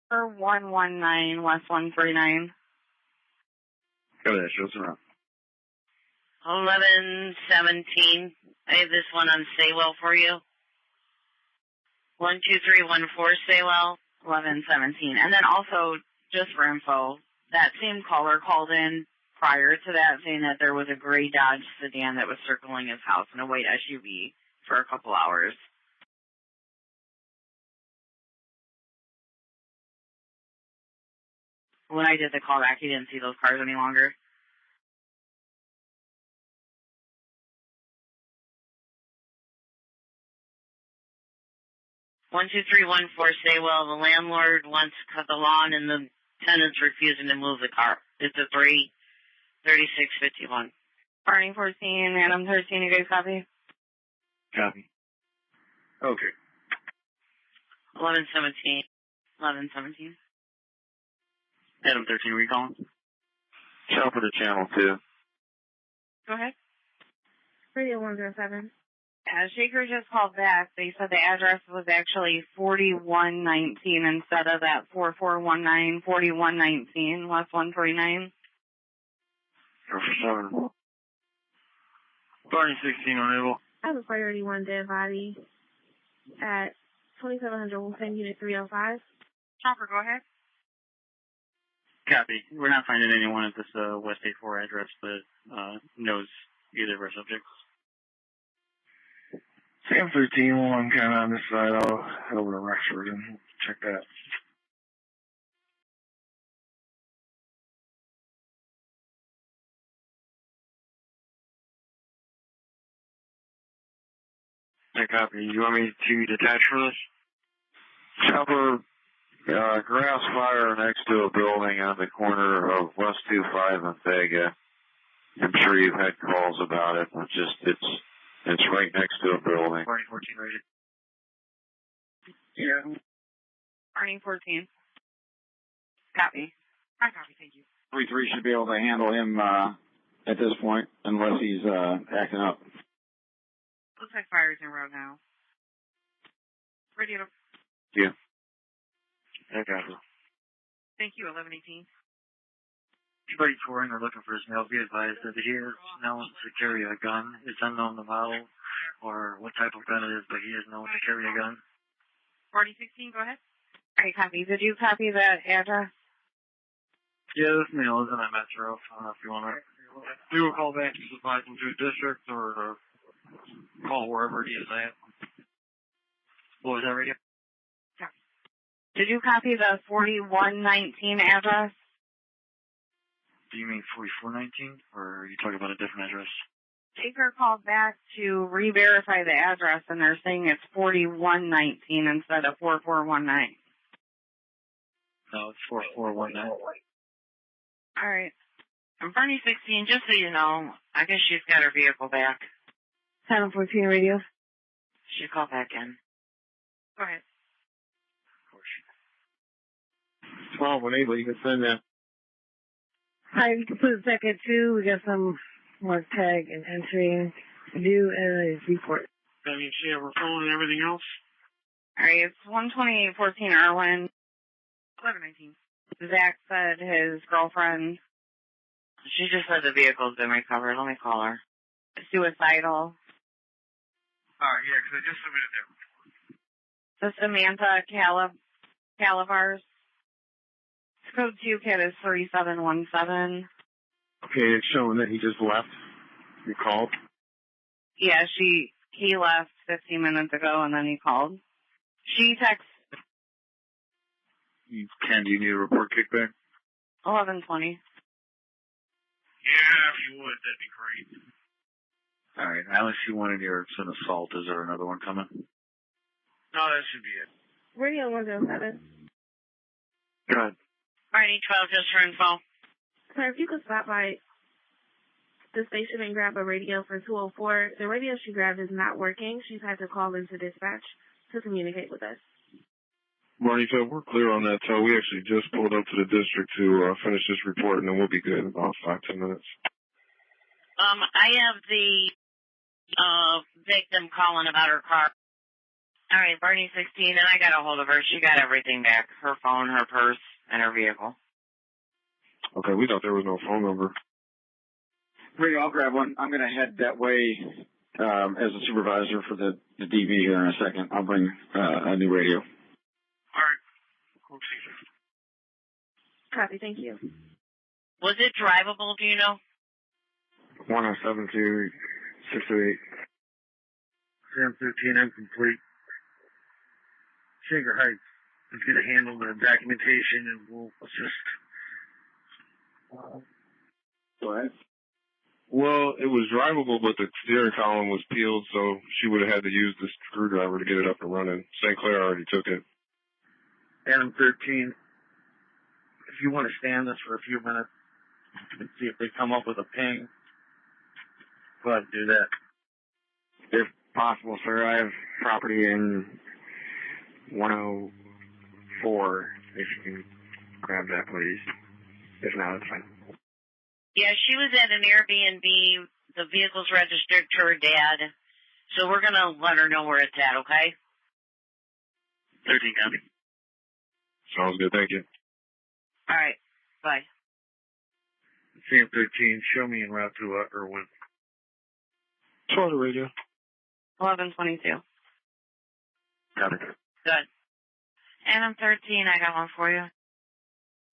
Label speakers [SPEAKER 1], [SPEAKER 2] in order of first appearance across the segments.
[SPEAKER 1] 119 West 139.
[SPEAKER 2] Go ahead, show us around.
[SPEAKER 3] 1117. I have this one on Saywell for you. 12314 Saywell, 1117. And then also, just for info, that same caller called in prior to that saying that there was a gray Dodge sedan that was circling his house and a white SUV for a couple hours. When I did the call back, he didn't see those cars any longer. One two three one four Saywell. The landlord wants to cut the lawn and the tenant's refusing to move the car. It's a 33651.
[SPEAKER 1] Barney 14, Adam 13. You guys copy?
[SPEAKER 2] Copy. Okay.
[SPEAKER 3] 1117. 1117.
[SPEAKER 2] Adam 13, were you calling? Chopper to channel 2.
[SPEAKER 1] Go ahead.
[SPEAKER 4] Radio 107.
[SPEAKER 1] Shaker just called back. They said the address was actually 4119 instead of that 4419, 4119, West 149.
[SPEAKER 2] 7. Barney 16 unable.
[SPEAKER 4] I have a priority 1 dead body at 2700 Wolfgang Unit 305.
[SPEAKER 1] Chopper, go ahead.
[SPEAKER 2] Copy. We're not finding anyone at this West 84 address that knows either of our subjects. Sam 13, well, I'm kind of on this side. I'll head over to Rexford and check that. I copy. You want me to detach for this? Chopper, grass fire next to a building on the corner of West 25 and Vega. I'm sure you've had calls about it. It's right next to a building. Barney 14 rated.
[SPEAKER 1] Yeah. Barney 14. Copy. I copy, thank you.
[SPEAKER 5] 3-3 should be able to handle him at this point, unless he's acting up.
[SPEAKER 1] Looks like fire's in road now. Radio.
[SPEAKER 2] Yeah. I got it.
[SPEAKER 1] Thank you, 1118.
[SPEAKER 2] Everybody touring or looking for his mail, be advised that he is known to carry a gun. It's unknown the model or what type of gun it is, but he is known to carry a gun.
[SPEAKER 1] 4016, go ahead. I copy. Did you copy that address?
[SPEAKER 2] Yeah, this mail is in that metro. I don't know if you want to do a call back to supply him to a district or call wherever he is at. What was that, radio?
[SPEAKER 1] Yeah. Did you copy the 4119 address?
[SPEAKER 2] Do you mean 4419, or are you talking about a different address?
[SPEAKER 1] Shaker called back to re-verify the address, and they're saying it's 4119 instead of 4419.
[SPEAKER 2] No, it's 4419.
[SPEAKER 1] All right.
[SPEAKER 3] And Barney 16, just so you know, I guess she's got her vehicle back.
[SPEAKER 1] 714 radio.
[SPEAKER 3] She called back in.
[SPEAKER 1] Go ahead.
[SPEAKER 2] Of course. 12 unable, you can send that.
[SPEAKER 6] Hi, you can put it back at 2. We got some more tag and entry to do and a report.
[SPEAKER 2] That means she have her phone and everything else?
[SPEAKER 1] All right, it's 12814 Erwin. 1119. Zach said his girlfriend.
[SPEAKER 3] She just said the vehicle's been recovered. Let me call her.
[SPEAKER 1] Suicidal.
[SPEAKER 2] Yeah, because I just submitted that.
[SPEAKER 1] The Samantha Calivars. Code 2 kit is 3717.
[SPEAKER 2] Okay, it's showing that he just left. You called?
[SPEAKER 1] Yeah, he left 15 minutes ago and then he called. She texted
[SPEAKER 2] Ken, do you need a report kickback?
[SPEAKER 1] 1120.
[SPEAKER 2] Yeah, if you would, that'd be great. All right, I only see one in here. It's an assault. Is there another one coming? No, that should be it.
[SPEAKER 4] Radio 107.
[SPEAKER 2] Go ahead.
[SPEAKER 3] Barney 12, just for info.
[SPEAKER 4] Sir, if you could stop by the station and grab a radio for 204. The radio she grabbed is not working. She's had to call into dispatch to communicate with us.
[SPEAKER 7] Barney, so we're clear on that. So we actually just pulled up to the district to finish this report, and then we'll be good in about 5-10 minutes.
[SPEAKER 3] I have the victim calling about her car. All right, Barney 16, and I got a hold of her. She got everything back, her phone, her purse, and her vehicle.
[SPEAKER 7] Okay, we thought there was no phone number.
[SPEAKER 5] Radio, I'll grab one. I'm going to head that way as a supervisor for the DV here in a second. I'll bring a new radio.
[SPEAKER 7] All right. Cool.
[SPEAKER 4] Copy, thank you.
[SPEAKER 3] Was it drivable, do you know?
[SPEAKER 2] 1072 628.
[SPEAKER 8] Sam 13, incomplete. Shaker Heights is going to handle the documentation and we'll assist.
[SPEAKER 5] Go ahead.
[SPEAKER 7] Well, it was drivable, but the steering column was peeled, so she would have had to use the screwdriver to get it up and running. St. Clair already took it.
[SPEAKER 8] Adam 13, if you want to stay on this for a few minutes and see if they come up with a ping, go ahead and do that.
[SPEAKER 2] If possible, sir, I have property in 104, if you can grab that, please. If not, it's fine.
[SPEAKER 3] Yeah, she was at an Airbnb. The vehicle's registered to her dad. So we're going to let her know where it's at, okay?
[SPEAKER 8] 13 copy.
[SPEAKER 7] Sounds good, thank you.
[SPEAKER 3] All right, bye.
[SPEAKER 8] Sam 13, show me en route to Irwin.
[SPEAKER 7] Try the radio.
[SPEAKER 1] 1122.
[SPEAKER 2] Copy.
[SPEAKER 3] Good.
[SPEAKER 1] Adam 13, I got one for you.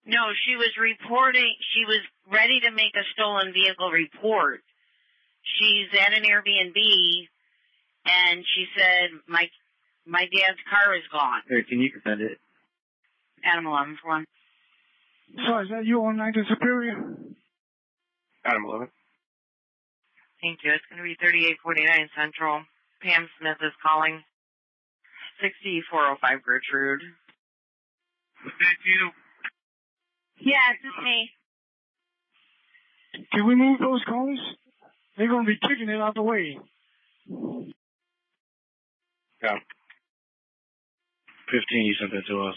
[SPEAKER 3] No, she was reporting. She was ready to make a stolen vehicle report. She's at an Airbnb, and she said, my dad's car is gone.
[SPEAKER 8] 13, you can send it.
[SPEAKER 1] Adam 11 for one.
[SPEAKER 8] Sorry, is that you on 9 to Superior?
[SPEAKER 7] Adam 11.
[SPEAKER 1] Thank you. It's going to be 3849 Central. Pam Smith is calling. 6405 Gertrude.
[SPEAKER 8] Thank you.
[SPEAKER 1] Yes, it's me.
[SPEAKER 8] Can we move those cars? They're going to be kicking it out the way.
[SPEAKER 7] Yeah.
[SPEAKER 8] 15, you sent that to us.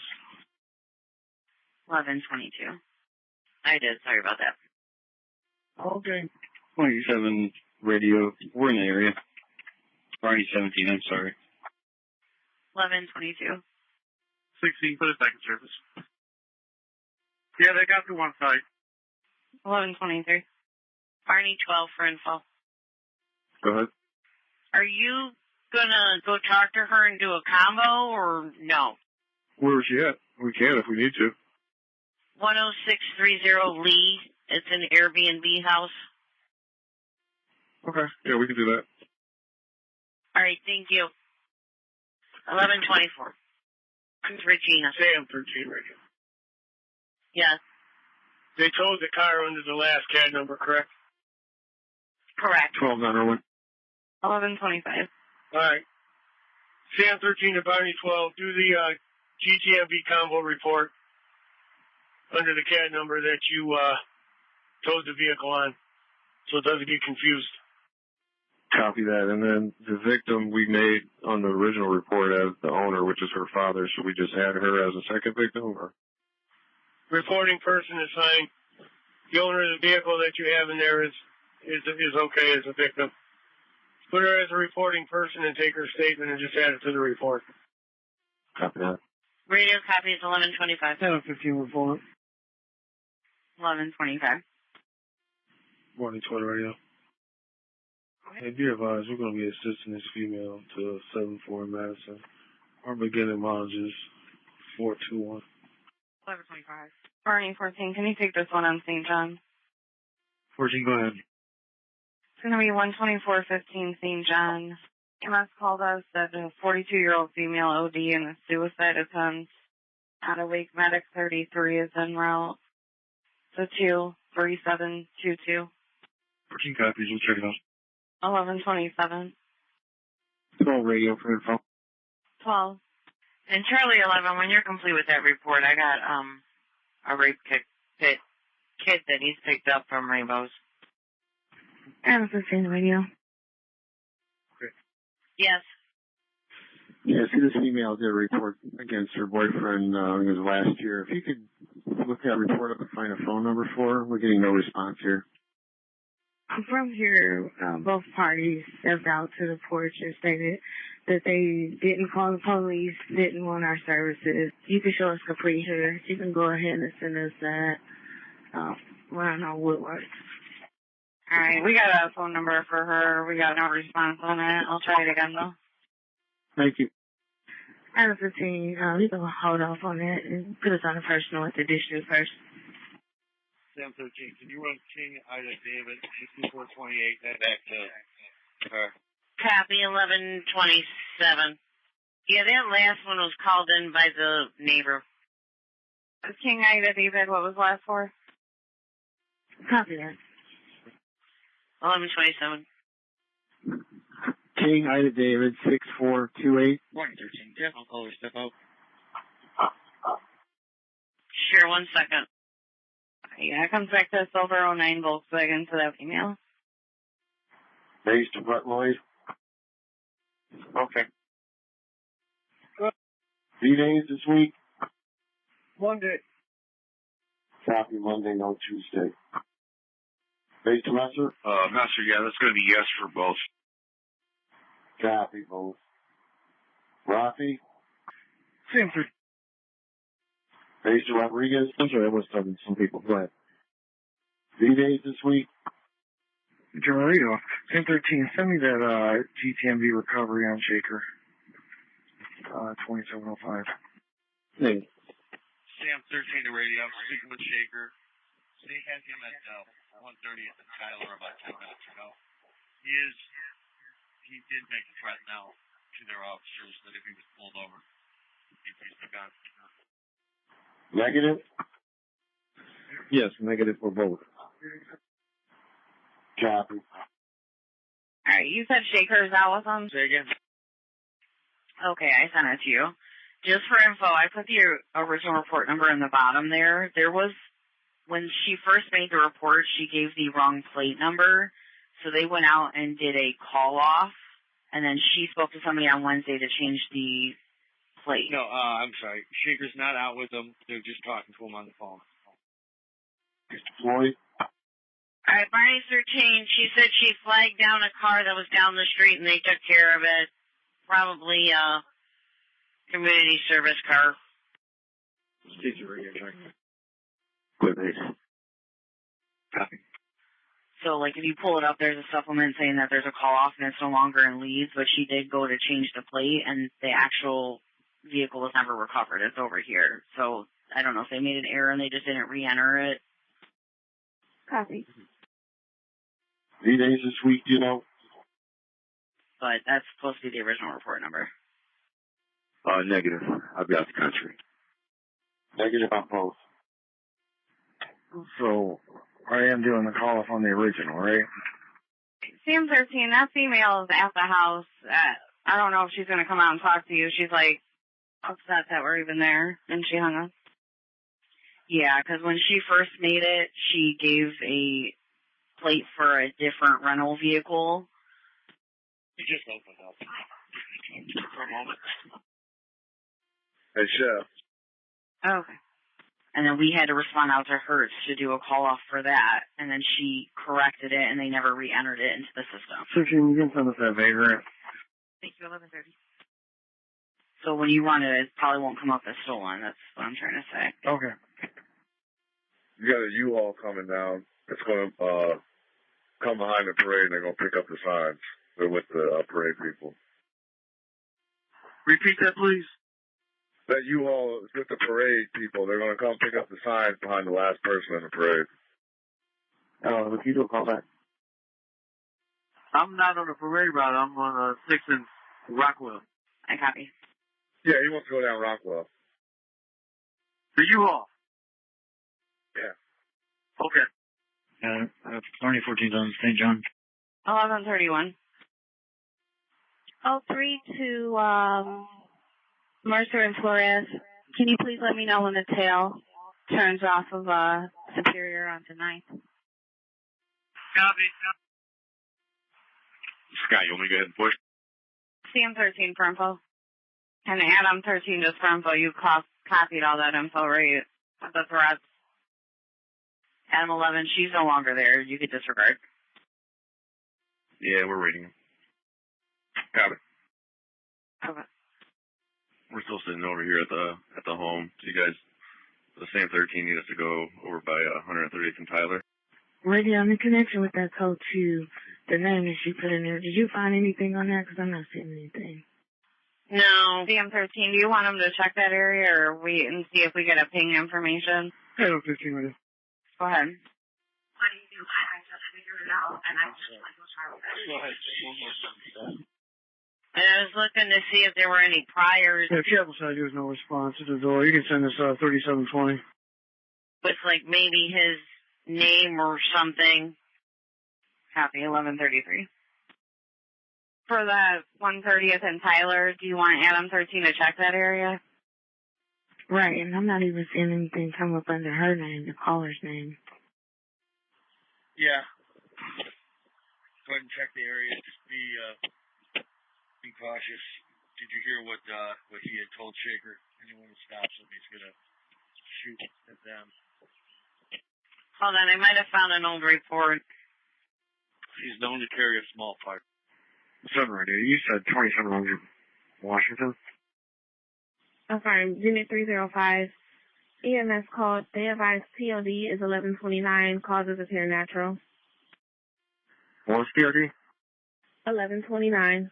[SPEAKER 3] 1122. I did. Sorry about that.
[SPEAKER 8] Okay.
[SPEAKER 5] 27 radio. We're in the area. Barney 17, I'm sorry.
[SPEAKER 3] 1122.
[SPEAKER 8] 16, put it back in service. Yeah, they got to one side.
[SPEAKER 1] 1123.
[SPEAKER 3] Barney 12 for info.
[SPEAKER 7] Go ahead.
[SPEAKER 3] Are you going to go talk to her and do a combo, or no?
[SPEAKER 7] Where is she at? We can if we need to.
[SPEAKER 3] 10630 Lee. It's an Airbnb house.
[SPEAKER 7] Okay. Yeah, we can do that.
[SPEAKER 3] All right, thank you. 1124. It's Regina.
[SPEAKER 8] Sam 13 radio.
[SPEAKER 3] Yes,
[SPEAKER 8] They towed the car under the last CAD number, correct?
[SPEAKER 3] correct.
[SPEAKER 7] 12 on Irwin.
[SPEAKER 1] 1125.
[SPEAKER 8] All right. Sam 13 to Barney 12, do the GTMV combo report under the CAD number that you towed the vehicle on, so it doesn't get confused.
[SPEAKER 7] Copy that. And then the victim we made on the original report as the owner, which is her father. Should we just add her as a second victim? Or?
[SPEAKER 8] Reporting person is fine. The owner of the vehicle that you have in there is okay as a victim. Put her as a reporting person and take her statement and just add it to the report.
[SPEAKER 7] Copy that.
[SPEAKER 3] Radio copy is 1125.
[SPEAKER 8] 715 report.
[SPEAKER 3] 1125.
[SPEAKER 8] Morning, Twitter radio. Hey, be advised, we're going to be assisting this female to 74 in Madison. Our beginning mileage is 421.
[SPEAKER 1] 1125. Barney 14, can you take this one on St. John?
[SPEAKER 8] 14, go ahead.
[SPEAKER 1] It's going to be 12415 St. John. MS called us that a 42-year-old female OD in a suicide attempt. Out of Wake Medic 33 is en route. So 23722.
[SPEAKER 8] 14 copies, we'll check it out.
[SPEAKER 1] 1127.
[SPEAKER 5] 12 radio for info.
[SPEAKER 1] 12.
[SPEAKER 3] And Charlie 11, when you're complete with that report, I got a rape kit that he's picked up from Rainbows.
[SPEAKER 1] And 15 radio.
[SPEAKER 3] Yes.
[SPEAKER 5] Yeah, see, this female did a report against her boyfriend, it was last year. If you could look that report up and find a phone number for her, we're getting no response here.
[SPEAKER 6] From here, both parties stepped out to the porch and stated that they didn't call the police, didn't want our services. You can show us Capri here. You can go ahead and send us that. Run on Woodward.
[SPEAKER 1] All right, we got a phone number for her. We got no response on it. I'll try it again, though.
[SPEAKER 5] Thank you.
[SPEAKER 6] Out of 15, you can hold off on that and put us on a personal at the district first.
[SPEAKER 2] Sam 13, can you run King Ida David 6428 back to her?
[SPEAKER 3] Copy 1127. Yeah, that last one was called in by the neighbor.
[SPEAKER 1] King Ida David, what was the last four?
[SPEAKER 6] Copy that.
[SPEAKER 3] 1127.
[SPEAKER 5] King Ida David 6428.
[SPEAKER 2] Morning 13, Jeff, I'll call her step out.
[SPEAKER 3] Sure, 1 second.
[SPEAKER 1] Yeah, it comes back to a Silver 09 Volkswagen to that email.
[SPEAKER 2] Based to what, Lloyd? Okay. D-days this week?
[SPEAKER 8] Monday.
[SPEAKER 2] Copy Monday, no Tuesday. Base to Messer?
[SPEAKER 7] Messer, yeah, that's going to be yes for both.
[SPEAKER 2] Copy both. Rafi?
[SPEAKER 5] Same for.
[SPEAKER 2] Base to Rodriguez?
[SPEAKER 5] I'm sorry, I was talking to some people. Go ahead.
[SPEAKER 2] D-days this week?
[SPEAKER 5] Gerardo, Sam 13, send me that GTMV recovery on Shaker. 2705.
[SPEAKER 2] Hey.
[SPEAKER 9] Sam 13 to radio, speaking with Shaker. They had him at 1:30 at the Tyler about 10 minutes ago. He did make a threat now to their officers that if he was pulled over, he'd use the gun.
[SPEAKER 2] Negative?
[SPEAKER 5] Yes, negative for both.
[SPEAKER 2] Copy.
[SPEAKER 1] All right, you said Shaker's out with them?
[SPEAKER 9] Say again.
[SPEAKER 1] Okay, I sent it to you. Just for info, I put the original report number in the bottom there. There was, when she first made the report, she gave the wrong plate number. So they went out and did a call off, and then she spoke to somebody on Wednesday to change the plate.
[SPEAKER 9] No, I'm sorry. Shaker's not out with them. They're just talking to him on the phone.
[SPEAKER 2] Floyd?
[SPEAKER 3] All right, Barney 13, she said she flagged down a car that was down the street and they took care of it. Probably a community service car.
[SPEAKER 2] Good base. Copy.
[SPEAKER 3] So, like, if you pull it up, there's a supplement saying that there's a call off and it's no longer in Leeds, but she did go to change the plate and the actual vehicle was never recovered. It's over here. So, I don't know if they made an error and they just didn't re-enter it.
[SPEAKER 4] Copy.
[SPEAKER 2] D-days this week, you know?
[SPEAKER 3] But that's supposed to be the original report number.
[SPEAKER 2] Negative. I'll be out the country. Negative on both.
[SPEAKER 5] So, I am doing the call off on the original, right?
[SPEAKER 1] Sam 13, that female is at the house. I don't know if she's going to come out and talk to you. She's like upset that we're even there, and she hung up. Yeah, because when she first made it, she gave a plate for a different rental vehicle.
[SPEAKER 9] He just opened up for a moment.
[SPEAKER 7] Hey, Chef.
[SPEAKER 1] Okay.
[SPEAKER 3] And then we had to respond out to Hertz to do a call off for that, and then she corrected it, and they never re-entered it into the system.
[SPEAKER 5] So can you send us that vagrant?
[SPEAKER 1] Thank you, 11:30.
[SPEAKER 3] So when you run it, it probably won't come up as stolen. That's what I'm trying to say.
[SPEAKER 5] Okay.
[SPEAKER 7] You got a U-Haul coming down. It's going to come behind the parade, and they're going to pick up the signs. They're with the parade people.
[SPEAKER 2] Repeat that, please.
[SPEAKER 7] That U-Haul is with the parade people. They're going to come pick up the signs behind the last person in the parade.
[SPEAKER 5] If you do a call back.
[SPEAKER 2] I'm not on the parade route. I'm on 6 in Rockwell.
[SPEAKER 1] I copy.
[SPEAKER 7] Yeah, he wants to go down Rockwell.
[SPEAKER 2] The U-Haul?
[SPEAKER 7] Yeah.
[SPEAKER 2] Okay. 2014 on St. John.
[SPEAKER 1] 11:31.
[SPEAKER 4] 03 to Mercer and Flores. Can you please let me know when the tail turns off of Superior onto 9th?
[SPEAKER 9] Copy.
[SPEAKER 7] Scott, you want me to go ahead and push?
[SPEAKER 1] Sam 13 for info. And Adam 13 just for info. You copied all that info, right? The threats. Adam 11, she's no longer there. You could disregard.
[SPEAKER 7] Yeah, we're reading them. Got it.
[SPEAKER 1] Okay.
[SPEAKER 7] We're still sitting over here at the home. So you guys, the same 13 need us to go over by 130th and Tyler.
[SPEAKER 6] Radio, I'm in connection with that code 2, the name that you put in there. Did you find anything on that? Because I'm not seeing anything.
[SPEAKER 1] No. CM13, do you want him to check that area or wait and see if we get a ping information?
[SPEAKER 8] I have 15 minutes.
[SPEAKER 1] Go ahead.
[SPEAKER 4] What do you do? I just figured it out, and I just like to try with it.
[SPEAKER 8] Go ahead.
[SPEAKER 3] And I was looking to see if there were any priors
[SPEAKER 8] Yeah, Chapel said there was no response to the door. You can send us 3720.
[SPEAKER 3] with, like, maybe his name or something.
[SPEAKER 1] Copy, 1133. For the 130th and Tyler, do you want Adam 13 to check that area?
[SPEAKER 6] Right, and I'm not even seeing anything come up under her name, the caller's name.
[SPEAKER 9] Yeah. Go ahead and check the area. Just be cautious. Did you hear what he had told Shaker? Anyone who stops him, he's gonna shoot at them.
[SPEAKER 3] Hold on, I might have found an old report.
[SPEAKER 9] He's known to carry a small fire.
[SPEAKER 8] 7 radio. You said 2700 Washington.
[SPEAKER 4] I'm sorry, Unit 305. EMS called. They advised POD is 1129. Causes appear natural.
[SPEAKER 8] What's POD?
[SPEAKER 4] 1129.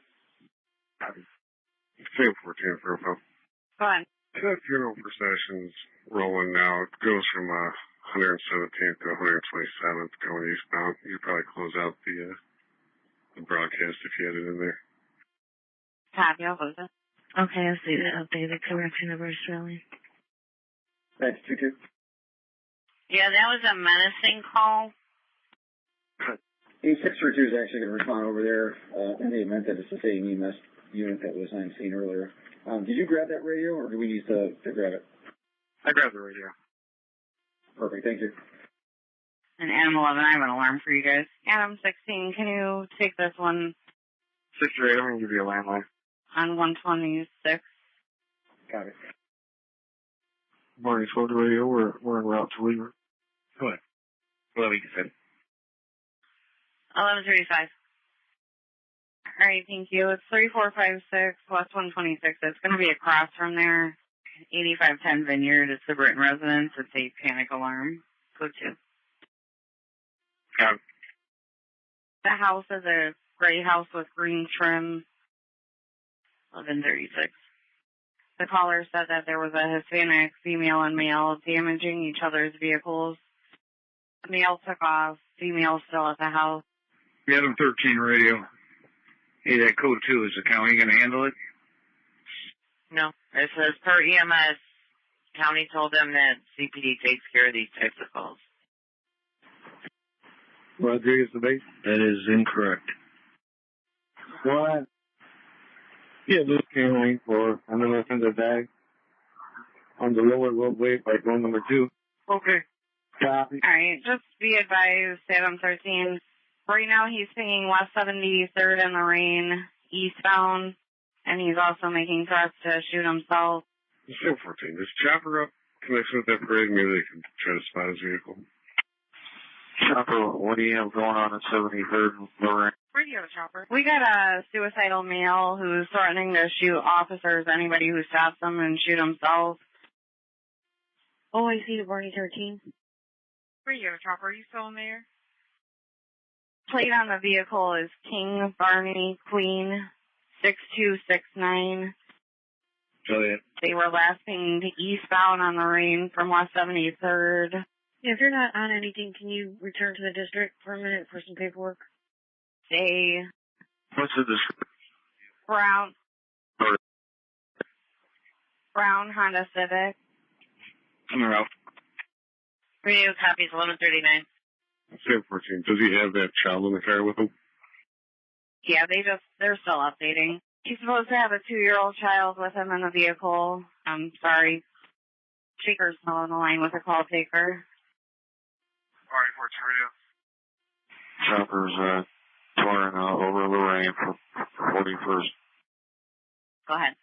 [SPEAKER 7] Same 14 for info.
[SPEAKER 1] Go ahead.
[SPEAKER 7] That funeral procession's rolling now. It goes from 117th to 127th going eastbound. You could probably close out the broadcast if you had it in there.
[SPEAKER 1] Copy, I'll close it.
[SPEAKER 6] Okay, I see the updated correction of our spelling.
[SPEAKER 5] That's 22.
[SPEAKER 3] Yeah, that was a menacing call.
[SPEAKER 5] 8632 is actually going to respond over there in the event that it's the same EMS unit that was on scene earlier. Did you grab that radio, or do we need to grab it?
[SPEAKER 8] I grabbed the radio.
[SPEAKER 5] Perfect, thank you.
[SPEAKER 1] And Adam 11, I have an alarm for you guys. Adam 16, can you take this one
[SPEAKER 8] 68, I'm going to give you a landline.
[SPEAKER 1] on 126?
[SPEAKER 5] Got it.
[SPEAKER 7] Morning, spoke to radio. We're en route to Weaver.
[SPEAKER 8] Go ahead. What we said.
[SPEAKER 3] 1135.
[SPEAKER 1] All right, thank you. It's 3456 West 126. It's going to be across from there. 8510 Vineyard. It's the Britton residence. It's a panic alarm. Code 2. The house is a gray house with green trim. 1136. The caller said that there was a Hispanic female and male damaging each other's vehicles. The male took off. Female still at the house.
[SPEAKER 8] Adam 13 radio. Hey, that code 2 is the county going to handle it?
[SPEAKER 3] No. It says per EMS, county told them that CPD takes care of these types of calls.
[SPEAKER 8] Rodriguez the base? That is incorrect.
[SPEAKER 7] What? Yeah, Luke came lane for another in the bag on the lower roadway by door number 2.
[SPEAKER 8] Okay.
[SPEAKER 7] Copy.
[SPEAKER 1] All right, just be advised, Adam 13. Right now he's pinging West 73rd in the rain, eastbound, and he's also making threats to shoot himself.
[SPEAKER 7] Still 14. Just chopper up, connects with that parade, maybe they can try to spot his vehicle.
[SPEAKER 2] Chopper, what do you have going on at 73rd and Lorraine?
[SPEAKER 1] Radio chopper. We got a suicidal male who's threatening to shoot officers, anybody who stops him, and shoot himself.
[SPEAKER 6] Oh, I see the Barney 13.
[SPEAKER 1] Radio chopper, are you still in there? Plate on the vehicle is King Barney Queen 6269.
[SPEAKER 8] Juliet.
[SPEAKER 1] They were last pinged eastbound on the rain from West 73rd.
[SPEAKER 6] Yeah, if you're not on anything, can you return to the district for a minute for some paperwork?
[SPEAKER 1] A
[SPEAKER 2] What's the description?
[SPEAKER 1] brown Honda Civic.
[SPEAKER 8] I'm out.
[SPEAKER 3] Radio copies 1139.
[SPEAKER 7] Same 14. Does he have that child in the car with him?
[SPEAKER 1] Yeah, they're still updating. He's supposed to have a 2-year-old child with him in the vehicle. I'm sorry. Shaker's still on the line with a call taker.
[SPEAKER 8] Barney 14 radio.
[SPEAKER 2] Chopper's touring over Lorraine for 41st.
[SPEAKER 1] Go ahead.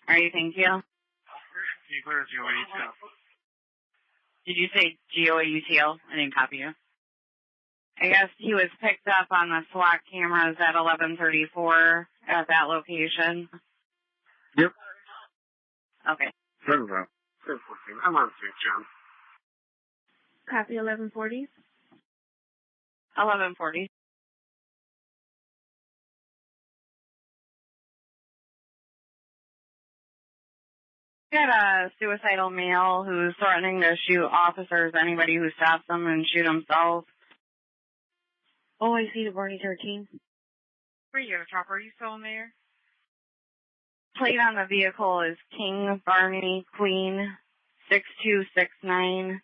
[SPEAKER 1] All right, thank you.
[SPEAKER 8] Where's your
[SPEAKER 1] Did you say GOAUTL? I didn't copy you. I guess he was picked up on the SWAT cameras at 11:34 at that location.
[SPEAKER 7] Yep.
[SPEAKER 1] Okay.
[SPEAKER 7] 7-14. I'm on St. John.
[SPEAKER 4] Copy 1140.
[SPEAKER 1] 11:40. We got a suicidal male who's threatening to shoot officers, anybody who stops him, and shoot himself.
[SPEAKER 6] Oh, I see the Barney 13.
[SPEAKER 3] Where you, Chopper? Are you still in there?
[SPEAKER 1] Plate on the vehicle is King Barney Queen 6269.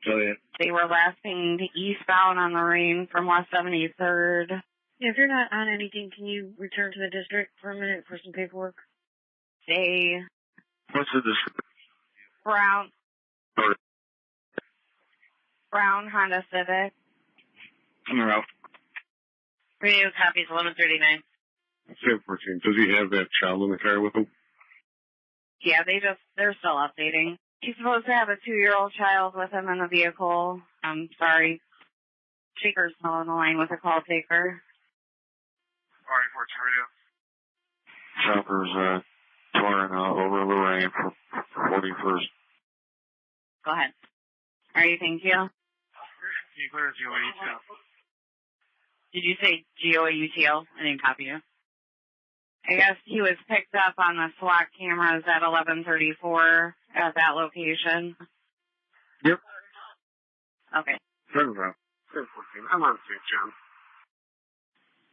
[SPEAKER 7] Oh, yeah.
[SPEAKER 1] They were last pinged eastbound on the Rain from West 73rd.
[SPEAKER 6] Yeah, if you're not on anything, can you return to the district for a minute for some paperwork?
[SPEAKER 1] They
[SPEAKER 2] What's the description?
[SPEAKER 1] Brown Honda Civic.
[SPEAKER 2] You're out.
[SPEAKER 3] Radio copies 1139.
[SPEAKER 7] 7-14. Does he have that child in the car with him?
[SPEAKER 1] Yeah, they're still updating. He's supposed to have a 2-year-old child with him in the vehicle. I'm sorry. Shaker's still on the line with a call taker.
[SPEAKER 7] Barney 14 radio.
[SPEAKER 2] Chopper's, touring, over Lorraine for 41st.
[SPEAKER 1] Go ahead. All right, thank you. Did you say GOAUTL? I didn't copy you. I guess he was picked up on the SWAT cameras at 11:34 at that location.
[SPEAKER 7] Yep.
[SPEAKER 1] Okay.
[SPEAKER 7] 7-14. I'm on St. John.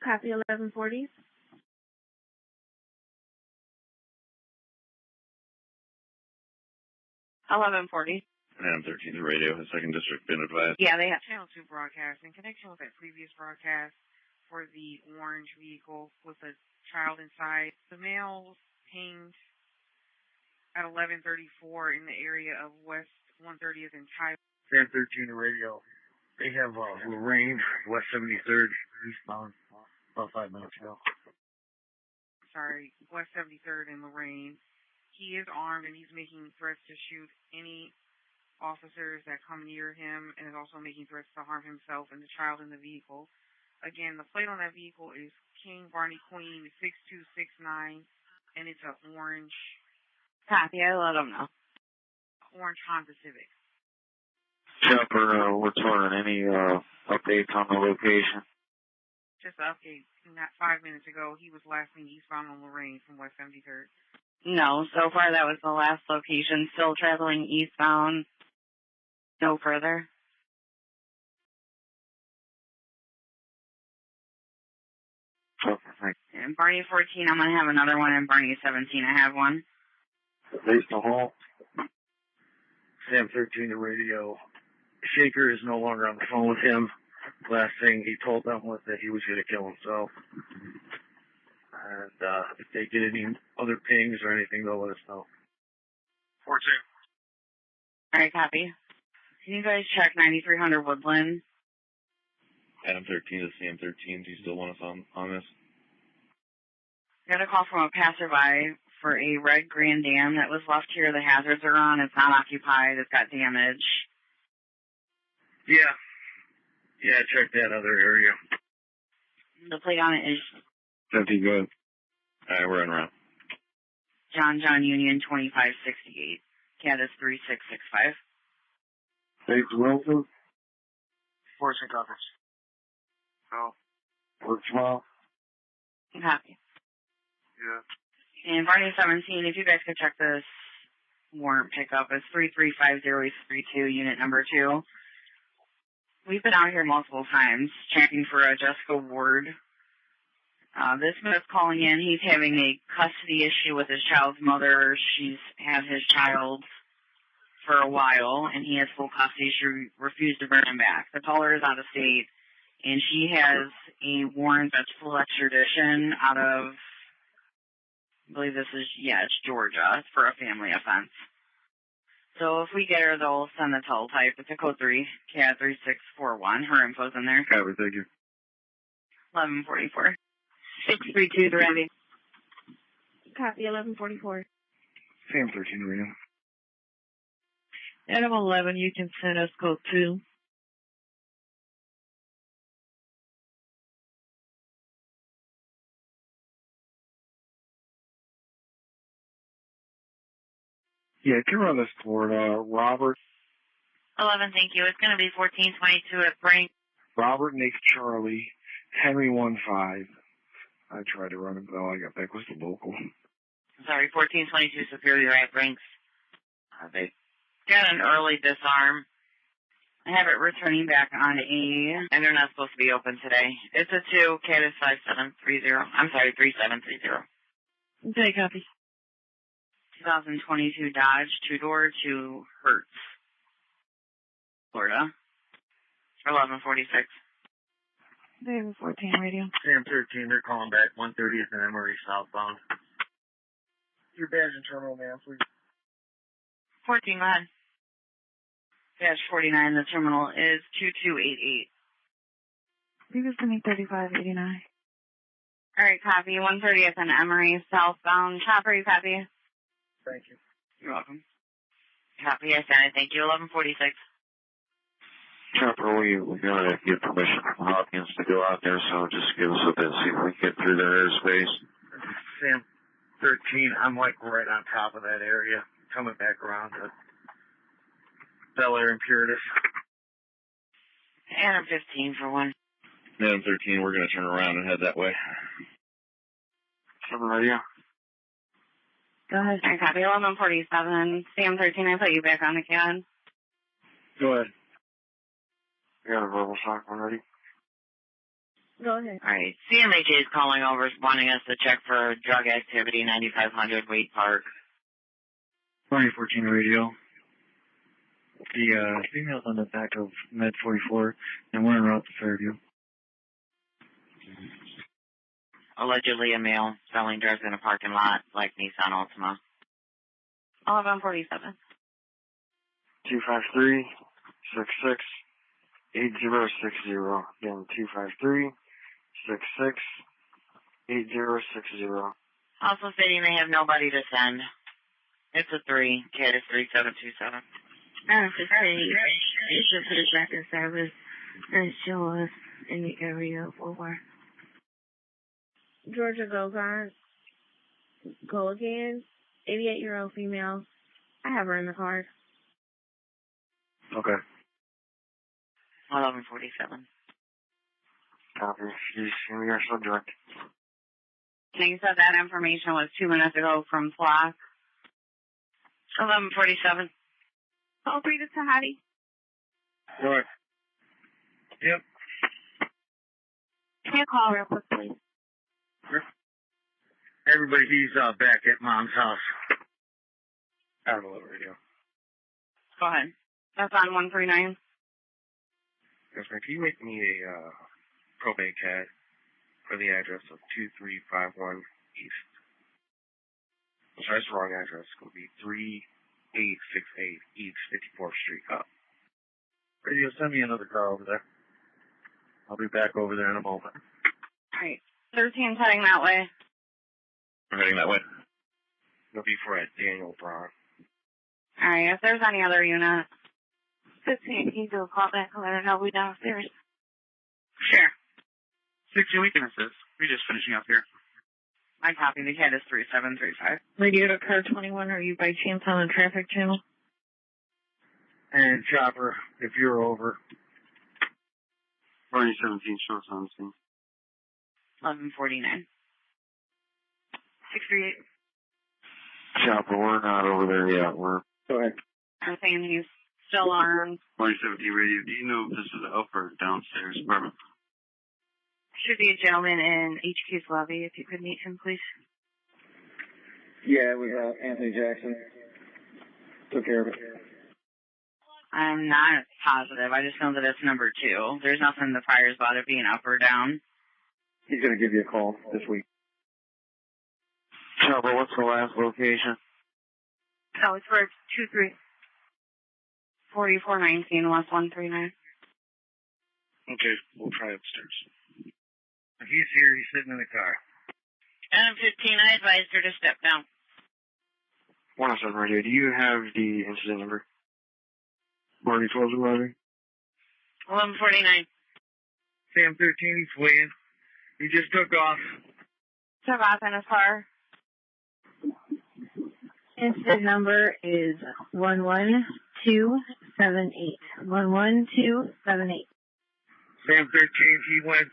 [SPEAKER 4] Copy 1140.
[SPEAKER 1] 11:40.
[SPEAKER 10] Adam 13, the radio. Has 2nd District been advised?
[SPEAKER 1] Yeah, they have.
[SPEAKER 3] Channel 2 broadcast. In connection with that previous broadcast for the orange vehicle with a child inside, the male was pinged at 11:34 in the area of West 130th and Tyler.
[SPEAKER 11] Sam 13, the radio. They have Lorraine, West 73rd, eastbound, about 5 minutes ago.
[SPEAKER 3] Sorry, West 73rd and Lorraine. He is armed and he's making threats to shoot any officers that come near him, and is also making threats to harm himself and the child in the vehicle. Again, the plate on that vehicle is King Barney Queen 6269, and it's an orange.
[SPEAKER 1] Copy. I let them know.
[SPEAKER 3] Orange Honda Civic.
[SPEAKER 2] Chopper, we're touring. Any, updates on the location?
[SPEAKER 3] Just an update. Not 5 minutes ago, he was last seen eastbound on Lorraine from West 73rd.
[SPEAKER 1] No, so far that was the last location. Still traveling eastbound. No further.
[SPEAKER 2] Okay.
[SPEAKER 1] And Barney 14, I'm going to have another one, and Barney 17, I have one.
[SPEAKER 2] Based on Hall.
[SPEAKER 11] Sam 13, the radio. Shaker is no longer on the phone with him. Last thing he told them was that he was going to kill himself. And if they get any other pings or anything, they'll let us know.
[SPEAKER 7] 14.
[SPEAKER 1] All right, copy. Can you guys check 9300 Woodland?
[SPEAKER 10] Adam 13 is Sam 13. Do you still want us on this?
[SPEAKER 1] Got a call from a passerby for a red Grand Am that was left here. The hazards are on. It's not occupied. It's got damage.
[SPEAKER 11] Yeah. Yeah, check that other area.
[SPEAKER 1] The plate on it is
[SPEAKER 10] 17, go ahead. All right, we're en route.
[SPEAKER 1] John Union 2568. CAD is 3665.
[SPEAKER 2] Thanks, Wilson.
[SPEAKER 11] 14 copies.
[SPEAKER 7] Oh.
[SPEAKER 2] Works well.
[SPEAKER 1] Copy.
[SPEAKER 7] Yeah.
[SPEAKER 1] And Barney 17, if you guys could check this warrant pickup, it's 335032, unit number 2. We've been out here multiple times checking for a Jessica Ward. This man's calling in. He's having a custody issue with his child's mother. She's had his child for a while, and he has full custody. She refused to bring him back. The caller is out of state, and she has a warrant that's full extradition out of, I believe this is, it's Georgia. It's for a family offense. So if we get her, they'll send the teletype. It's a code 3, CAD 3641. Her info's in there.
[SPEAKER 10] Copy, thank you.
[SPEAKER 1] 1144. 632 ready.
[SPEAKER 4] Copy 1144.
[SPEAKER 11] Sam 13, radio.
[SPEAKER 6] Adam 11, you can send us code 2.
[SPEAKER 12] Yeah, can run this toward Robert.
[SPEAKER 3] 11, thank you. It's going to be 1422 at Brink.
[SPEAKER 12] Robert Nick Charlie, Henry 15. I tried to run it, but all I got back was the local.
[SPEAKER 3] Sorry, 1422 Superior at Brinks. They got an early disarm. I have it returning back on A, and they're not supposed to be open today. It's a 2, CAT is 5730. I'm sorry, 3730.
[SPEAKER 6] Okay, copy.
[SPEAKER 3] 2022 Dodge, 2-door to Hertz, Florida. 1146.
[SPEAKER 6] They have a 14 radio.
[SPEAKER 11] Sam 13, they're calling back 130th and Emory southbound. Your badge and terminal, ma'am, please.
[SPEAKER 3] 14, go ahead. Dash 49, the terminal is 2288.
[SPEAKER 6] You just give me 3589.
[SPEAKER 1] All right, copy. 130th and Emory southbound. Chopper, you copy?
[SPEAKER 11] Thank you.
[SPEAKER 3] You're welcome. Copy, I sent it. Thank you. 1146.
[SPEAKER 2] Chopper, we gotta get permission from Hopkins to go out there, so just give us a bit, see if we can get through their airspace.
[SPEAKER 11] Sam 13, I'm like right on top of that area, coming back around to Bel Air and Puritas.
[SPEAKER 3] And I'm 15 for one.
[SPEAKER 10] Adam 13, we're going to turn around and head that way.
[SPEAKER 2] 7 radio.
[SPEAKER 1] Go ahead. All right, copy. 1147. Sam 13, I put you back on the CAD.
[SPEAKER 12] Go ahead.
[SPEAKER 2] We got a verbal shock one ready.
[SPEAKER 6] Go ahead.
[SPEAKER 3] All right. CMHA is calling over, wanting us to check for drug activity, 9500 Wade Park.
[SPEAKER 12] 2014 radio. The female's on the back of Med 44, and we're en route to Fairview.
[SPEAKER 3] Allegedly a male selling drugs in a parking lot like Nissan Altima.
[SPEAKER 1] 1147.
[SPEAKER 2] 253 66 8060. Again, 253 66 8060.
[SPEAKER 3] Also stating they have nobody to send. It's a 3. CAT is 3727.
[SPEAKER 6] Adam 15, you should put it back in service and show us in the area over.
[SPEAKER 4] Georgia goes on. Go again. 88-year-old female. I have her in the card.
[SPEAKER 12] Okay.
[SPEAKER 3] 1147.
[SPEAKER 2] Copy. She's in your subject.
[SPEAKER 1] Now, you said that information was 2 minutes ago from Flock.
[SPEAKER 3] 1147.
[SPEAKER 1] Call 3 to Tahati.
[SPEAKER 12] Right. Yep.
[SPEAKER 1] Give me a call real quick, please.
[SPEAKER 11] Everybody, he's back at Mom's house.
[SPEAKER 12] Out of the radio.
[SPEAKER 1] Go ahead. That's on 139.
[SPEAKER 10] Yes, ma'am. Can you make me a probate CAD for the address of 2351 East? I'm sorry, that's the wrong address. It's going to be 3868 East 54th Street up.
[SPEAKER 11] Radio, send me another car over there. I'll be back over there in a moment.
[SPEAKER 1] All right. 13's heading that way.
[SPEAKER 10] We're heading that way. It'll be for Daniel Braun.
[SPEAKER 1] All right. If there's any other unit.
[SPEAKER 6] 15, can you do a call back and let her know we downstairs?
[SPEAKER 3] Sure.
[SPEAKER 9] 16, we can assist. We're just finishing up here.
[SPEAKER 3] My copy, the CAT is 3735.
[SPEAKER 6] Radio to car 21, are you by chance on the traffic channel?
[SPEAKER 11] And Chopper, if you're over.
[SPEAKER 2] 2017 shows on the scene.
[SPEAKER 3] 1149.
[SPEAKER 6] 638.
[SPEAKER 2] Chopper, we're not over there yet. We're.
[SPEAKER 12] Go ahead.
[SPEAKER 1] I'm saying he's still armed.
[SPEAKER 2] 2017 radio. Do you know if this is the up or downstairs apartment?
[SPEAKER 6] Should be a gentleman in HQ's lobby, if you could meet him, please.
[SPEAKER 5] Yeah, we got Anthony Jackson. Took care of it.
[SPEAKER 3] I'm not positive. I just know that it's number 2. There's nothing in the priors about it being up or down.
[SPEAKER 5] He's going to give you a call this week.
[SPEAKER 2] Chopper, what's the last location?
[SPEAKER 6] Oh, it's for 23.
[SPEAKER 1] 4419 West 139.
[SPEAKER 10] Okay, we'll try upstairs.
[SPEAKER 11] If he's here, he's sitting in the car.
[SPEAKER 3] And 15, I advised her to step down.
[SPEAKER 2] 107 radio. Do you have the incident number? 4012 11.
[SPEAKER 3] 1149.
[SPEAKER 11] Sam 13, he's fleeing. He just took off.
[SPEAKER 1] Took off in his car.
[SPEAKER 6] Incident number is 11278. 11278.
[SPEAKER 11] Sam 13, he went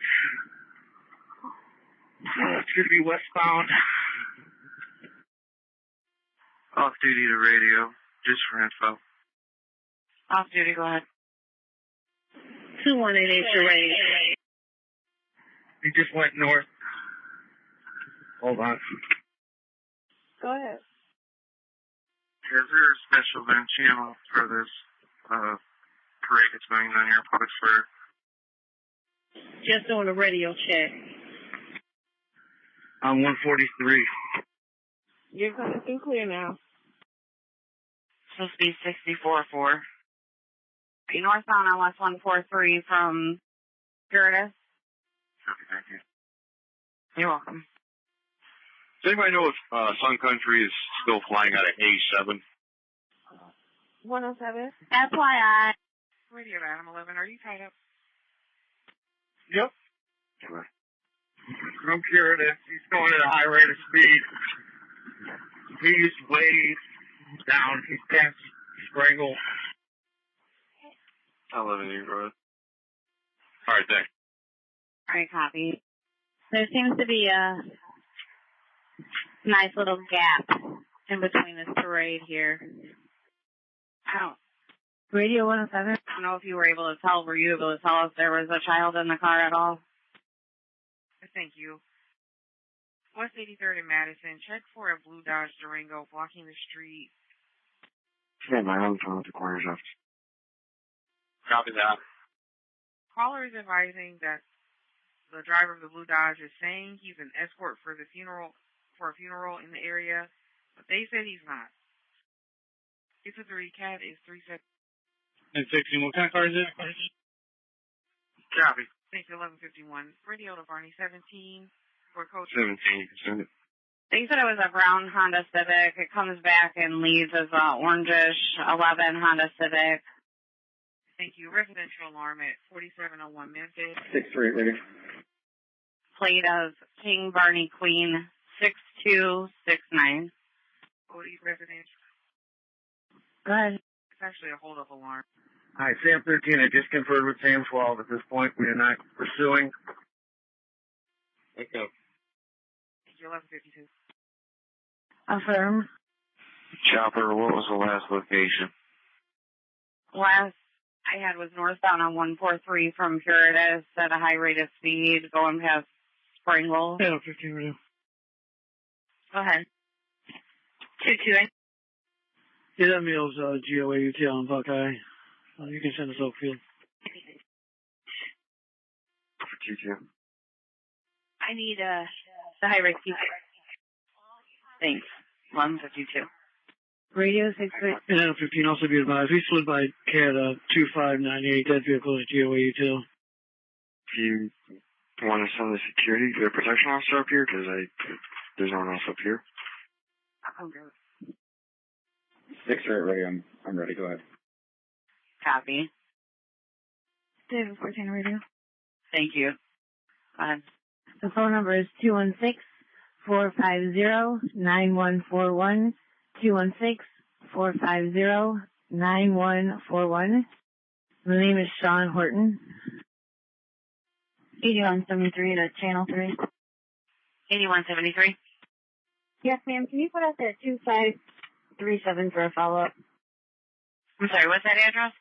[SPEAKER 11] to be westbound.
[SPEAKER 2] Off duty to radio, just for info.
[SPEAKER 1] Off duty, go ahead.
[SPEAKER 6] 2188 Terrain.
[SPEAKER 11] He just went north. Hold on.
[SPEAKER 4] Go ahead.
[SPEAKER 7] Is there a special event channel for this parade that's going on here, public square?
[SPEAKER 6] Just doing a radio check.
[SPEAKER 11] On 143.
[SPEAKER 4] You're coming through clear now.
[SPEAKER 1] Supposed to be 64-4. Be northbound on West 143 from Curtis.
[SPEAKER 7] Okay, thank you.
[SPEAKER 1] You're welcome.
[SPEAKER 2] Does anybody know if Sun Country is still flying out of A7?
[SPEAKER 4] 107.
[SPEAKER 1] FYI. Radio Adam 11, are you tied up?
[SPEAKER 11] Yep. From Curtis, he's going at a high rate of speed. He's way down. He's past Strangle.
[SPEAKER 2] 11 years old. All right, thanks.
[SPEAKER 1] All right, copy. There seems to be a nice little gap in between this parade here. I don't.
[SPEAKER 6] Radio 107.
[SPEAKER 1] I don't know if you were able to tell. Were you able to tell if there was a child in the car at all?
[SPEAKER 13] Thank you. West 83rd and Madison, check for a blue Dodge Durango blocking the street.
[SPEAKER 12] Yeah, my own phone at the coroner's office.
[SPEAKER 2] Copy that.
[SPEAKER 13] Caller is advising that the driver of the blue Dodge is saying he's an escort for a funeral in the area, but they said he's not. It's a 3 cat is 37.
[SPEAKER 8] And 16, what kind of car is it?
[SPEAKER 11] Copy.
[SPEAKER 13] Thank you, 1151. Radio to Barney 17 for code
[SPEAKER 2] 17, send it.
[SPEAKER 1] They said it was a brown Honda Civic. It comes back and leaves as a orangish 11 Honda Civic.
[SPEAKER 13] Thank you. Residential alarm at 4701 Memphis.
[SPEAKER 5] 6-3, radio.
[SPEAKER 1] Plate of King Barney Queen 6269.
[SPEAKER 13] Cody residential.
[SPEAKER 6] Go ahead.
[SPEAKER 13] It's actually a hold-up alarm.
[SPEAKER 11] All right, Sam 13, I just conferred with Sam 12. At this point, we are not pursuing.
[SPEAKER 2] Let's go.
[SPEAKER 13] Thank you, 1152.
[SPEAKER 6] Affirm.
[SPEAKER 2] Chopper, what was the last location?
[SPEAKER 1] Last I had was northbound on 143 from Curtis at a high rate of speed going past Springle.
[SPEAKER 8] Yeah, 15 radio.
[SPEAKER 1] Go ahead. 228.
[SPEAKER 8] Yeah, that meal's GOAUT on Buckeye. You can send us Oakfield.
[SPEAKER 2] For 2-2.
[SPEAKER 1] I need the high rate speed. Thanks. 152.
[SPEAKER 6] Radio 63.
[SPEAKER 8] And Adam 15 also be advised. We slid by CAT 2598. That vehicle is GOAU2.
[SPEAKER 12] If you want to send the security, the protection officer up here, because there's no one else up here.
[SPEAKER 1] Oh, good.
[SPEAKER 5] 6-3, radio. I'm ready. Go ahead.
[SPEAKER 1] Copy.
[SPEAKER 6] David 14 radio.
[SPEAKER 1] Thank you. Go ahead.
[SPEAKER 6] The phone number is 216-450-9141. 216-450-9141. The name is Sean Horton. 8173 to Channel 3.
[SPEAKER 1] 8173.
[SPEAKER 6] Yes, ma'am. Can you put out that 2537 for a follow-up?
[SPEAKER 1] I'm sorry, what's that address?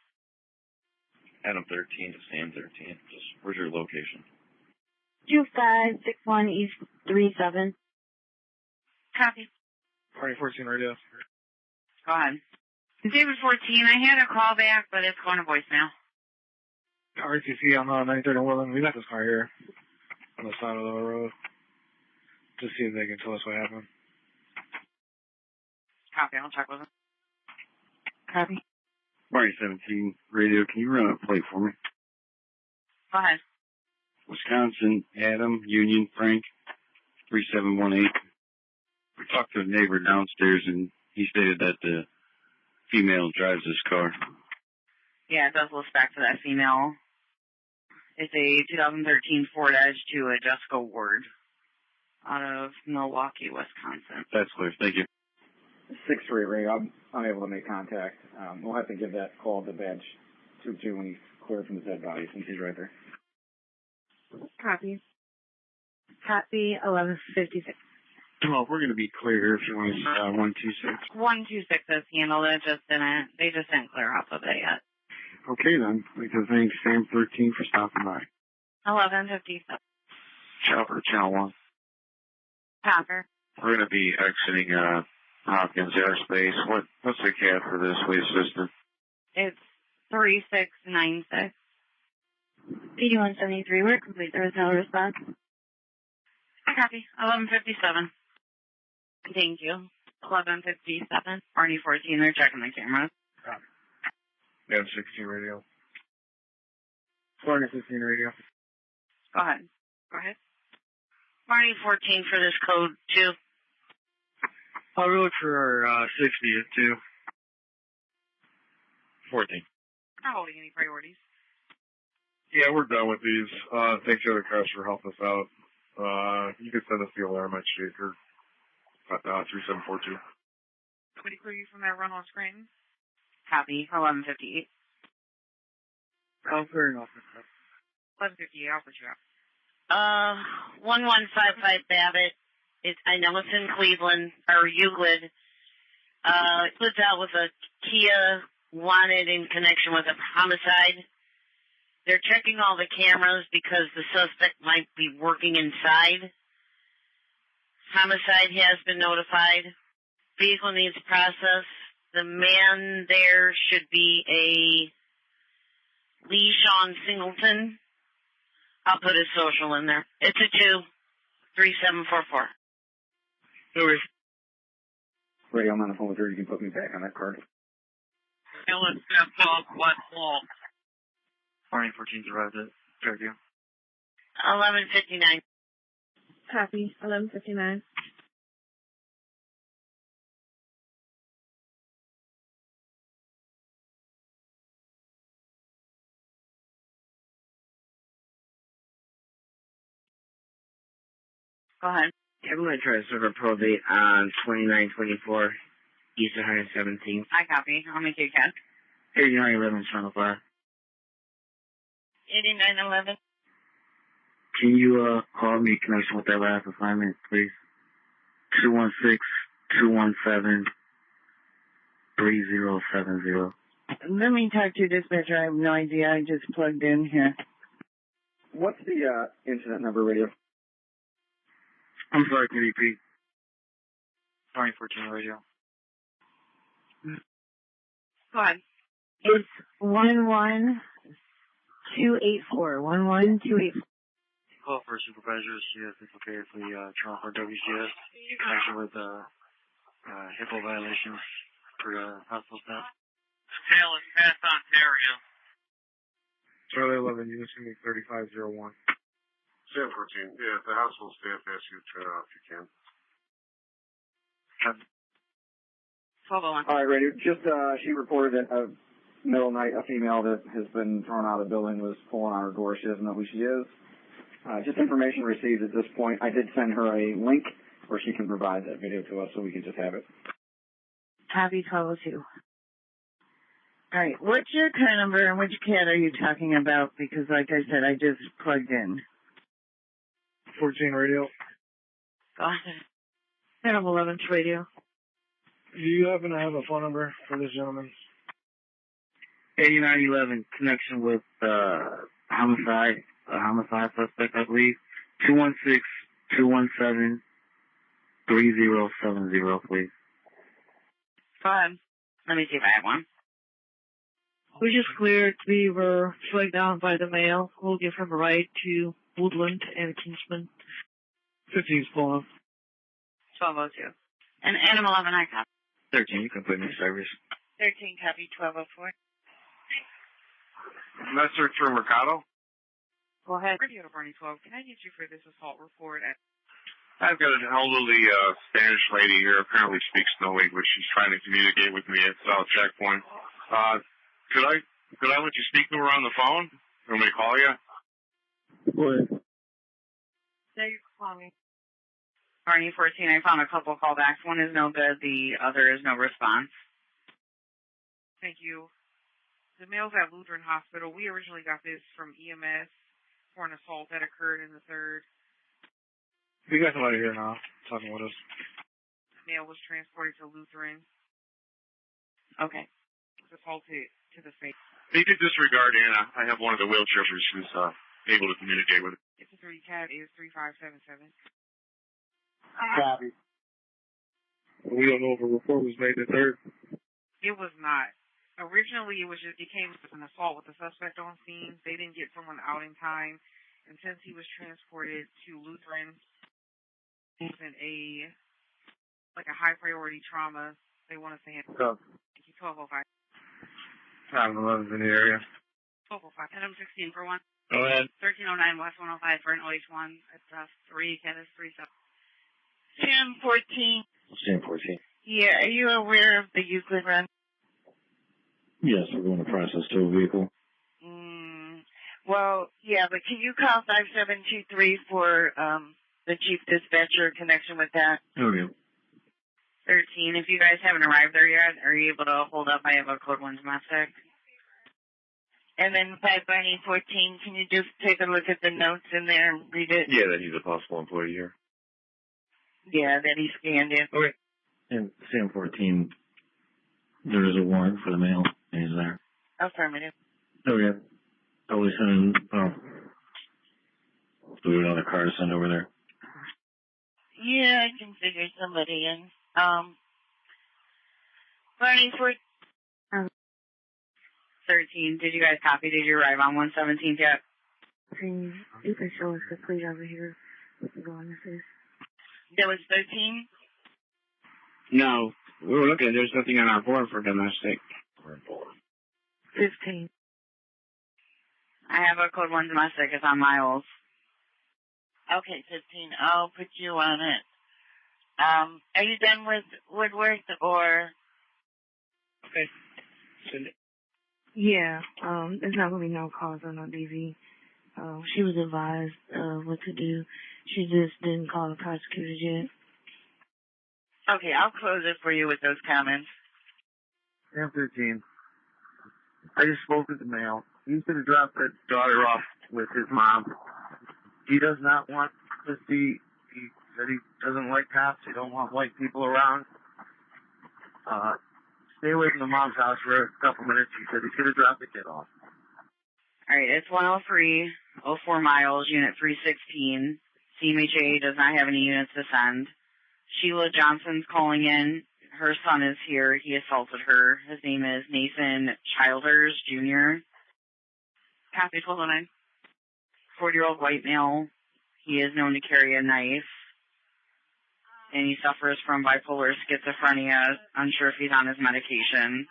[SPEAKER 14] Adam 13 to Sam 13. Just where's your location?
[SPEAKER 6] 2561 East 37.
[SPEAKER 1] Copy.
[SPEAKER 8] Party 14 radio.
[SPEAKER 1] Go ahead. David 14, I had a call back, but it's going to voicemail.
[SPEAKER 8] RTC on 931. We got this car here on the side of the road. Just see if they can tell us what happened.
[SPEAKER 1] Copy, I'll check with him.
[SPEAKER 6] Copy.
[SPEAKER 12] Party 17, radio, can you run a plate for me?
[SPEAKER 1] Go ahead.
[SPEAKER 12] Wisconsin, Adam, Union, Frank, 3718. We talked to a neighbor downstairs, and he stated that the female drives this car.
[SPEAKER 1] Yeah, it does list back to that female. It's a 2013 Ford Edge to a Jessica Ward out of Milwaukee, Wisconsin.
[SPEAKER 12] That's clear. Thank you.
[SPEAKER 5] 6-3 radio. I'm unable to make contact. We'll have to give that call to badge 2-2 when he's cleared from the dead body since he's right there.
[SPEAKER 4] Copy.
[SPEAKER 6] Copy 1156.
[SPEAKER 12] Well, we're going to be clear if you want to 126.
[SPEAKER 1] 126 has handled it, they just didn't clear off of it yet.
[SPEAKER 12] Okay then. I'd like to thank Sam 13 for stopping by.
[SPEAKER 1] 1157.
[SPEAKER 2] Chopper, channel 1.
[SPEAKER 1] Copper.
[SPEAKER 2] We're going to be exiting Hopkins airspace. What's the CAD for this, we assistant?
[SPEAKER 1] It's 3696.
[SPEAKER 6] PD-173, we're complete. There was no response.
[SPEAKER 1] I copy. 1157. Thank you. 1157. Barney 14, they're checking the cameras.
[SPEAKER 7] Yeah, 16 radio.
[SPEAKER 11] Florida 16 radio.
[SPEAKER 1] Go ahead.
[SPEAKER 3] Barney 14 for this code, 2.
[SPEAKER 11] I'll look for 60 at 2.
[SPEAKER 14] 14.
[SPEAKER 13] Not holding any priorities.
[SPEAKER 7] Yeah, we're done with these. Thanks to the other cars for helping us out. You can send us the alarm at Shaker. 3742.
[SPEAKER 13] Would he clear you from that run on screen?
[SPEAKER 1] Copy. 1158.
[SPEAKER 11] I'll clear it off.
[SPEAKER 13] 1158, I'll put you out.
[SPEAKER 3] 1155 Babbitt. I know it's in Cleveland, or Euclid. Puts out with a Kia wanted in connection with a homicide. They're checking all the cameras because the suspect might be working inside. Homicide has been notified. Vehicle needs process. The man there should be a Lee Sean Singleton. I'll put his social in there. It's a 23744.
[SPEAKER 5] Radio, I'm on the phone with her. You can put me back on that card.
[SPEAKER 9] Let's step up, West Wall.
[SPEAKER 11] Barney 14's arrived at Fairview.
[SPEAKER 3] 1159.
[SPEAKER 4] Copy. 1159.
[SPEAKER 1] Go ahead.
[SPEAKER 6] I'm going to try to serve a probate on 2924 East 117th.
[SPEAKER 1] I copy. I'll make you a CAD.
[SPEAKER 6] 8911 Channel 5.
[SPEAKER 3] 8911.
[SPEAKER 6] Can you call me in connection with that last assignment, please? 216-217-3070.
[SPEAKER 15] Let me talk to your dispatcher. I have no idea. I just plugged in here.
[SPEAKER 5] What's the incident number, radio?
[SPEAKER 11] I'm sorry, can you repeat? Barney 14 radio.
[SPEAKER 1] Go ahead.
[SPEAKER 15] It's 11284. 11284.
[SPEAKER 11] Call for supervisor, see if it's okay if we turn off our WCS. Actually with HIPAA violations for hospital staff.
[SPEAKER 9] Tail is past Ontario.
[SPEAKER 7] Charlie 11, you can me 3501. Sam 14, yeah, the hospital staff asks you to turn it off if you can.
[SPEAKER 1] 1201.
[SPEAKER 5] All right, radio. Just, she reported that middle of the night, a female that has been thrown out of the building was pulling on her door. She doesn't know who she is. Just information received at this point. I did send her a link where she can provide that video to us so we can just have it.
[SPEAKER 15] Copy 1202. All right. What's your car number and which CAD are you talking about? Because, like I said, I just plugged in.
[SPEAKER 11] 14 radio.
[SPEAKER 1] Go ahead.
[SPEAKER 4] Channel 11 radio.
[SPEAKER 11] Do you happen to have a phone number for this gentleman?
[SPEAKER 6] 8911, connection with homicide, a homicide suspect, I believe. 216-217-3070, please.
[SPEAKER 1] Go ahead. Let me see if I have one.
[SPEAKER 4] We just cleared. We were flagged down by the male. We'll give him a ride to Woodland and Kingsman.
[SPEAKER 11] 15's pulling up.
[SPEAKER 1] 1202. And Animal 11, I copy.
[SPEAKER 6] 13, you can put me in service.
[SPEAKER 3] 13 copy 1204.
[SPEAKER 7] Message for Mercado.
[SPEAKER 1] Go ahead.
[SPEAKER 13] Radio to Barney 12. Can I get you for this assault report at...
[SPEAKER 7] I've got an elderly Spanish lady here, apparently speaks no English. She's trying to communicate with me at South Checkpoint. Could I let you speak to her on the phone? Or may I call you?
[SPEAKER 6] What?
[SPEAKER 4] There you call me.
[SPEAKER 3] Barney 14, I found a couple callbacks. One is no good, the other is no response.
[SPEAKER 13] Thank you. The male's at Lutheran Hospital. We originally got this from EMS for an assault that occurred in the 3rd.
[SPEAKER 11] We got somebody here now talking with us.
[SPEAKER 13] The male was transported to Lutheran.
[SPEAKER 3] Okay.
[SPEAKER 13] Was assaulted to the face.
[SPEAKER 7] You could disregard Anna. I have one of the wheelchairs who's able to communicate with it.
[SPEAKER 13] It's a 3 cat is 3577.
[SPEAKER 11] Copy. We don't know if a report was made the 3rd.
[SPEAKER 13] It was not. Originally, it came as an assault with the suspect on scene. They didn't get someone out in time, and since he was transported to Lutheran, he was in a high priority trauma. They want us to handle. 1205.
[SPEAKER 11] 911's in the area.
[SPEAKER 13] 1205. Adam 16 for 1.
[SPEAKER 11] Go ahead.
[SPEAKER 13] 1309 West 105 for an OH1. It's 3 cat is 37.
[SPEAKER 15] Sam 14.
[SPEAKER 14] Sam 14.
[SPEAKER 15] Yeah, are you aware of the Euclid run?
[SPEAKER 14] Yes, we're going to process tow vehicle.
[SPEAKER 15] Well, yeah, but can you call 5723 for the chief dispatcher connection with that?
[SPEAKER 14] Okay.
[SPEAKER 3] 13, if you guys haven't arrived there yet, are you able to hold up? I have a code 1 domestic.
[SPEAKER 15] And then 5 Barney 14, can you just take a look at the notes in there and read it?
[SPEAKER 14] Yeah, that he's a possible employee here.
[SPEAKER 15] Yeah, that he scanned in.
[SPEAKER 14] Okay. And Sam 14, there is a warrant for the mail, and he's there.
[SPEAKER 15] Affirmative.
[SPEAKER 14] Okay. I'll send, do we have another car to send over there?
[SPEAKER 15] Yeah, I can figure somebody in. Barney 14.
[SPEAKER 3] 13, did you guys copy? Did you arrive on 117th yet?
[SPEAKER 6] You can show us complete over here. What's going on this?
[SPEAKER 15] That was 13?
[SPEAKER 11] No. We were looking. There's nothing on our board for domestic.
[SPEAKER 6] 15.
[SPEAKER 3] I have a code 1 domestic. It's on Miles.
[SPEAKER 15] Okay, 15. I'll put you on it. Are you done with Woodworth or?
[SPEAKER 11] Okay. Send it.
[SPEAKER 6] Yeah, there's not going to be no calls on no DV. She was advised what to do. She just didn't call the prosecutor yet.
[SPEAKER 15] Okay, I'll close it for you with those comments.
[SPEAKER 11] Sam 13. I just spoke with the male. He's going to drop that daughter off with his mom. He does not want to see, he said he doesn't like cops. He don't want white people around. Stay away from the mom's house for a couple minutes. He said he's going to drop the kid off.
[SPEAKER 3] All right, it's 103, 04 Miles, Unit 316. CMHA does not have any units to send. Sheila Johnson's calling in. Her son is here. He assaulted her. His name is Nathan Childers, Jr. Copy 1209. 40-year-old white male. He is known to carry a knife. And he suffers from bipolar schizophrenia. Unsure if he's on his medication.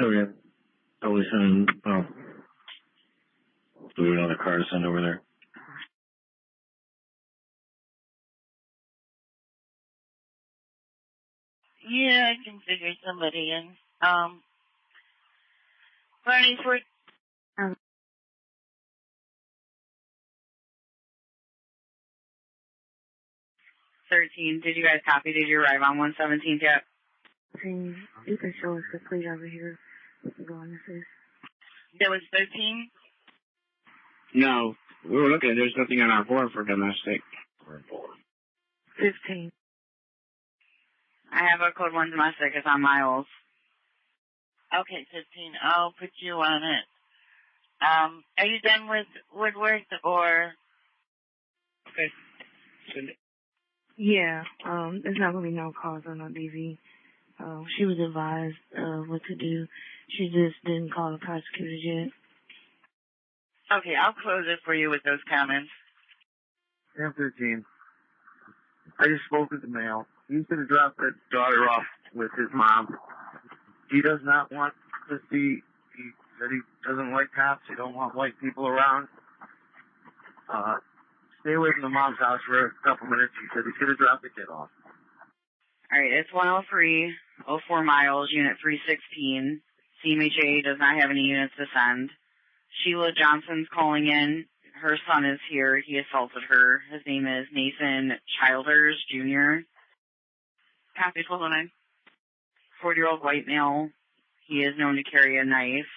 [SPEAKER 14] Okay. Are we sending, oh, do we have another car to send over there?
[SPEAKER 15] Yeah, I can figure somebody in. Barney's work.
[SPEAKER 3] 13. Did you guys copy? Did you arrive on 117th yet?
[SPEAKER 6] You can show us complete over here. We can go on this.
[SPEAKER 15] That was 13?
[SPEAKER 16] No, we were looking. There's nothing on our board for domestic.
[SPEAKER 6] 15.
[SPEAKER 3] I have a code 1 domestic. It's on miles.
[SPEAKER 15] Okay, 15. I'll put you on it. Are you done with Woodworth or?
[SPEAKER 16] Okay. Send it.
[SPEAKER 6] Yeah, there's not going to be no calls on no DV. She was advised what to do. She just didn't call the prosecutors yet.
[SPEAKER 15] Okay, I'll close it for you with those comments.
[SPEAKER 11] Sam 13. I just spoke with the male. He's going to drop that daughter off with his mom. He does not want to see, he said he doesn't like cops. He don't want white people around. Stay away from the mom's house for a couple minutes. He said he's going to drop the kid off.
[SPEAKER 3] All right, it's 103, 04 miles, unit 316. CMHA does not have any units to send. Sheila Johnson's calling in. Her son is here. He assaulted her. His name is Nathan Childers, Jr. Copy 1209. 40-year-old white male. He is known to carry a knife.